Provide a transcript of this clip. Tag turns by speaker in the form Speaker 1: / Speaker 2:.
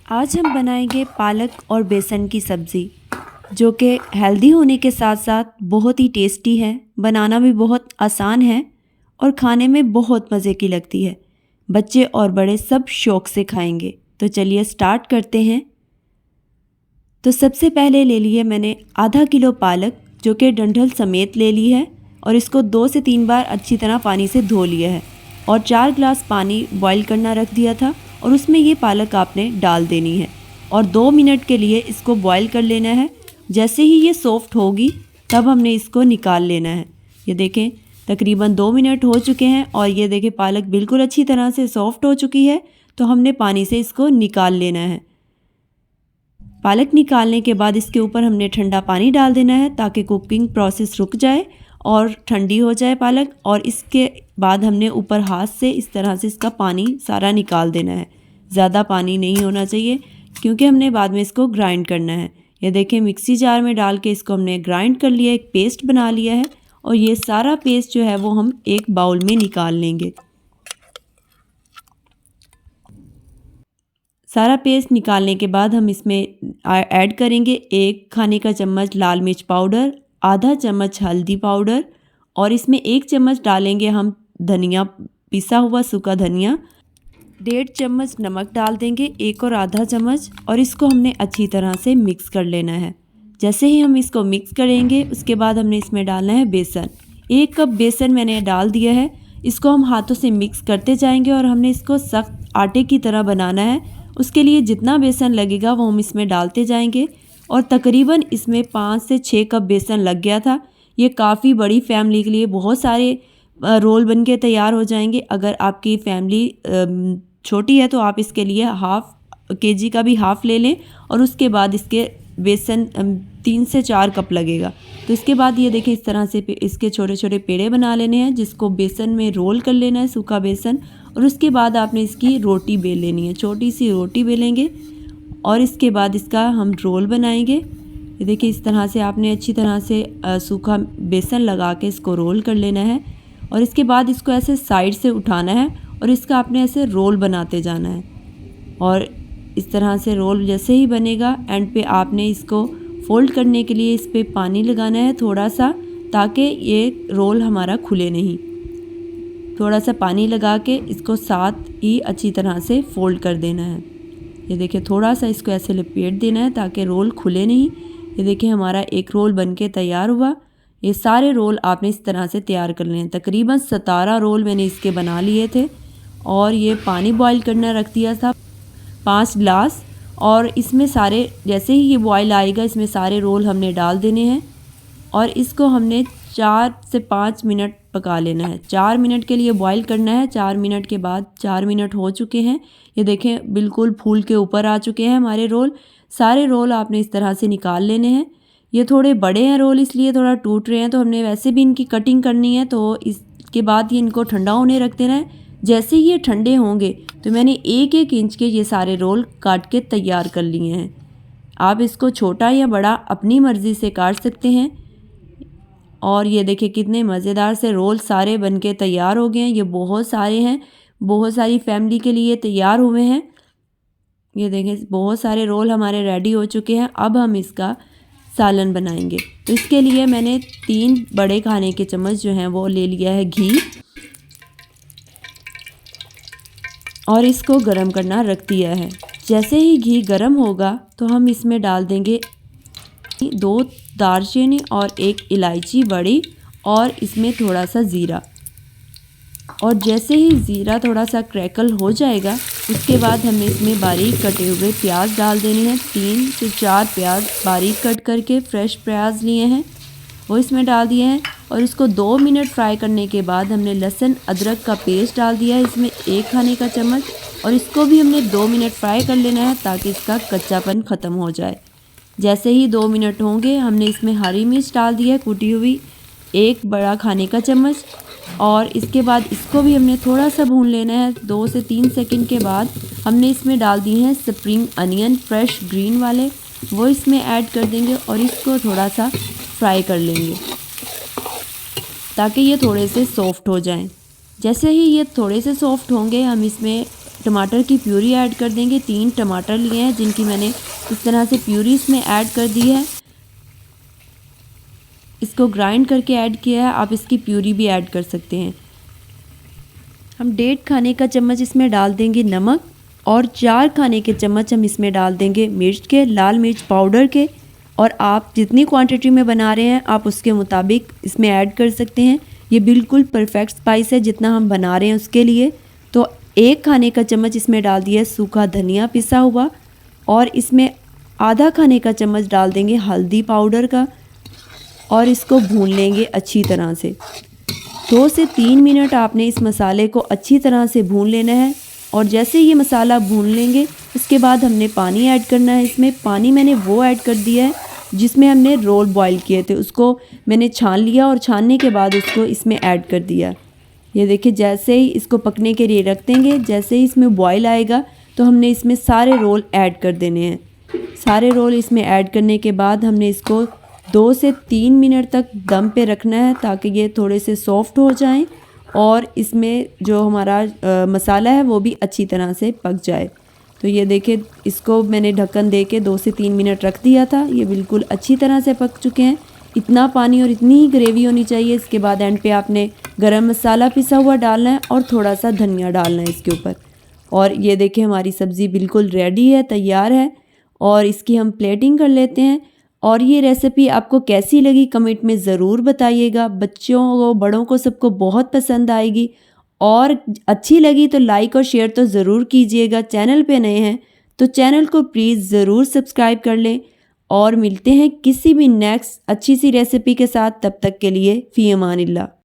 Speaker 1: आज हम बनाएंगे पालक और बेसन की सब्ज़ी, जो कि हेल्दी होने के साथ साथ बहुत ही टेस्टी है। बनाना भी बहुत आसान है और खाने में बहुत मज़े की लगती है। बच्चे और बड़े सब शौक़ से खाएंगे। तो चलिए स्टार्ट करते हैं। तो सबसे पहले ले लिए मैंने आधा किलो पालक, जो कि डंठल समेत ले ली है, और इसको 2 से 3 बार अच्छी तरह पानी से धो लिया है। और 4 ग्लास पानी बॉईल करना रख दिया था और उसमें ये पालक आपने डाल देनी है और 2 मिनट के लिए इसको बॉईल कर लेना है। जैसे ही ये सॉफ्ट होगी तब हमने इसको निकाल लेना है। ये देखें तकरीबन 2 मिनट हो चुके हैं और ये देखें पालक बिल्कुल अच्छी तरह से सॉफ्ट हो चुकी है। तो हमने पानी से इसको निकाल लेना है। पालक निकालने के बाद इसके ऊपर हमने ठंडा पानी डाल देना है ताकि कुकिंग प्रोसेस रुक जाए और ठंडी हो जाए पालक। और इसके बाद हमने ऊपर हाथ से इस तरह से इसका पानी सारा निकाल देना है। ज़्यादा पानी नहीं होना चाहिए क्योंकि हमने बाद में इसको ग्राइंड करना है। ये देखें मिक्सी जार में डाल के इसको हमने ग्राइंड कर लिया, एक पेस्ट बना लिया है। और ये सारा पेस्ट जो है वो हम एक बाउल में निकाल लेंगे। सारा पेस्ट निकालने के बाद हम इसमें ऐड करेंगे 1 खाने का चम्मच लाल मिर्च पाउडर, आधा चम्मच हल्दी पाउडर, और इसमें 1 चम्मच डालेंगे हम धनिया, पिसा हुआ सूखा धनिया। 1.5 चम्मच नमक डाल देंगे, 1 और आधा चम्मच, और इसको हमने अच्छी तरह से मिक्स कर लेना है। जैसे ही हम इसको मिक्स करेंगे उसके बाद हमने इसमें डालना है बेसन। 1 कप बेसन मैंने डाल दिया है। इसको हम हाथों से मिक्स करते जाएंगे और हमने इसको सख्त आटे की तरह बनाना है। उसके लिए जितना बेसन लगेगा वो हम इसमें डालते जाएंगे और तकरीबन इसमें 5 से 6 कप बेसन लग गया था। ये काफ़ी बड़ी फैमिली के लिए बहुत सारे रोल बन के तैयार हो जाएंगे। अगर आपकी फैमिली छोटी है तो आप इसके लिए हाफ़ केजी का भी हाफ़ ले लें और उसके बाद इसके बेसन 3 से 4 कप लगेगा। तो इसके बाद ये देखिए इस तरह से इसके छोटे छोटे पेड़े बना लेने हैं जिसको बेसन में रोल कर लेना है, सूखा बेसन। और उसके बाद आपने इसकी रोटी बेल लेनी है, छोटी सी रोटी बेलेंगे और इसके बाद इसका हम रोल बनाएंगे। ये देखिए इस तरह से आपने अच्छी तरह से सूखा बेसन लगा के इसको रोल कर लेना है और इसके बाद इसको ऐसे साइड से उठाना है और इसका आपने ऐसे रोल बनाते जाना है। और इस तरह से रोल जैसे ही बनेगा एंड पे आपने इसको फोल्ड करने के लिए इस पे पानी लगाना है थोड़ा सा, ताकि ये रोल हमारा खुले नहीं। थोड़ा सा पानी लगा के इसको साथ ही अच्छी तरह से फोल्ड कर देना है। ये देखिए थोड़ा सा इसको ऐसे लपेट देना है ताकि रोल खुले नहीं। ये देखिए हमारा एक रोल बनके तैयार हुआ। ये सारे रोल आपने इस तरह से तैयार कर लें। तकरीबन 17 रोल मैंने इसके बना लिए थे और ये पानी बॉईल करना रख दिया था 5 ग्लास। और इसमें सारे जैसे ही ये बॉईल आएगा इसमें सारे रोल हमने डाल देने हैं और इसको हमने 4 से 5 मिनट पका लेना है। 4 मिनट के लिए बॉईल करना है। 4 मिनट के बाद 4 मिनट हो चुके हैं। ये देखें बिल्कुल फूल के ऊपर आ चुके हैं हमारे रोल। सारे रोल आपने इस तरह से निकाल लेने हैं। ये थोड़े बड़े हैं रोल इसलिए थोड़ा टूट रहे हैं, तो हमने वैसे भी इनकी कटिंग करनी है। तो इसके बाद ये इनको ठंडा होने रख देना है। जैसे ये ठंडे होंगे तो मैंने 1-1 इंच के ये सारे रोल काट के तैयार कर लिए हैं। आप इसको छोटा या बड़ा अपनी मर्ज़ी से काट सकते हैं। और ये देखिए कितने मज़ेदार से रोल सारे बनके तैयार हो गए हैं। ये बहुत सारे हैं, बहुत सारी फैमिली के लिए तैयार हुए हैं। ये देखें बहुत सारे रोल हमारे रेडी हो चुके हैं। अब हम इसका सालन बनाएंगे। तो इसके लिए मैंने 3 बड़े खाने के चम्मच जो हैं वो ले लिया है घी और इसको गरम करना रख दिया है। जैसे ही घी गरम होगा तो हम इसमें डाल देंगे 2 दालचीनी और 1 इलायची बड़ी और इसमें थोड़ा सा ज़ीरा। और जैसे ही ज़ीरा थोड़ा सा क्रैकल हो जाएगा उसके बाद हमें इसमें बारीक कटे हुए प्याज डाल देने हैं। 3 से 4 प्याज बारीक कट करके फ्रेश प्याज लिए हैं वो इसमें डाल दिए हैं। और इसको 2 मिनट फ्राई करने के बाद हमने लहसुन अदरक का पेस्ट डाल दिया है इसमें 1 खाने का चम्मच, और इसको भी हमने 2 मिनट फ्राई कर लेना है ताकि इसका कच्चापन ख़त्म हो जाए। जैसे ही 2 मिनट होंगे हमने इसमें हरी मिर्च डाल दी है कूटी हुई 1 बड़ा खाने का चम्मच, और इसके बाद इसको भी हमने थोड़ा सा भून लेना है। 2 से 3 सेकंड के बाद हमने इसमें डाल दी हैं स्प्रिंग अनियन फ्रेश ग्रीन वाले, वो इसमें ऐड कर देंगे और इसको थोड़ा सा फ्राई कर लेंगे ताकि ये थोड़े से सॉफ़्ट हो जाएं। जैसे ही ये थोड़े से सॉफ़्ट होंगे हम इसमें टमाटर की प्यूरी ऐड कर देंगे। 3 टमाटर लिए हैं जिनकी मैंने इस तरह से प्यूरी इसमें ऐड कर दी है। इसको ग्राइंड करके ऐड किया है, आप इसकी प्यूरी भी ऐड कर सकते हैं। हम 1.5 खाने का चम्मच इसमें डाल देंगे नमक और 4 खाने के चम्मच हम इसमें डाल देंगे मिर्च के, लाल मिर्च पाउडर के। और आप जितनी क्वांटिटी में बना रहे हैं आप उसके मुताबिक इसमें ऐड कर सकते हैं। ये बिल्कुल परफेक्ट स्पाइस है जितना हम बना रहे हैं उसके लिए। तो 1 खाने का चम्मच इसमें डाल दिया सूखा धनिया पिसा हुआ और इसमें आधा खाने का चम्मच डाल देंगे हल्दी पाउडर का और इसको भून लेंगे अच्छी तरह से। 2 से 3 मिनट आपने इस मसाले को अच्छी तरह से भून लेना है। और जैसे ये मसाला भून लेंगे उसके बाद हमने पानी ऐड करना है। इसमें पानी मैंने वो ऐड कर दिया है जिसमें हमने रोल बॉईल किए थे, उसको मैंने छान लिया और छानने के बाद उसको इसमें ऐड कर दिया। ये देखिए जैसे ही इसको पकने के लिए रख देंगे, जैसे ही इसमें बॉईल आएगा तो हमने इसमें सारे रोल ऐड कर देने हैं। सारे रोल इसमें ऐड करने के बाद हमने इसको 2 से 3 मिनट तक दम पे रखना है ताकि ये थोड़े से सॉफ्ट हो जाएं और इसमें जो हमारा मसाला है वो भी अच्छी तरह से पक जाए। तो ये देखिए इसको मैंने ढक्कन दे के 2 से 3 मिनट रख दिया था। ये बिल्कुल अच्छी तरह से पक चुके हैं। इतना पानी और इतनी ही ग्रेवी होनी चाहिए। इसके बाद एंड पे आपने गरम मसाला पिसा हुआ डालना है और थोड़ा सा धनिया डालना है इसके ऊपर। और ये देखिए हमारी सब्ज़ी बिल्कुल रेडी है, तैयार है। और इसकी हम प्लेटिंग कर लेते हैं। और ये रेसिपी आपको कैसी लगी कमेंट में ज़रूर बताइएगा। बच्चों को, बड़ों को, सबको बहुत पसंद आएगी। और अच्छी लगी तो लाइक और शेयर तो ज़रूर कीजिएगा। चैनल पे नए हैं तो चैनल को प्लीज़ ज़रूर सब्सक्राइब कर लें। और मिलते हैं किसी भी नेक्स्ट अच्छी सी रेसिपी के साथ। तब तक के लिए फ़ी अमानिल्लाह।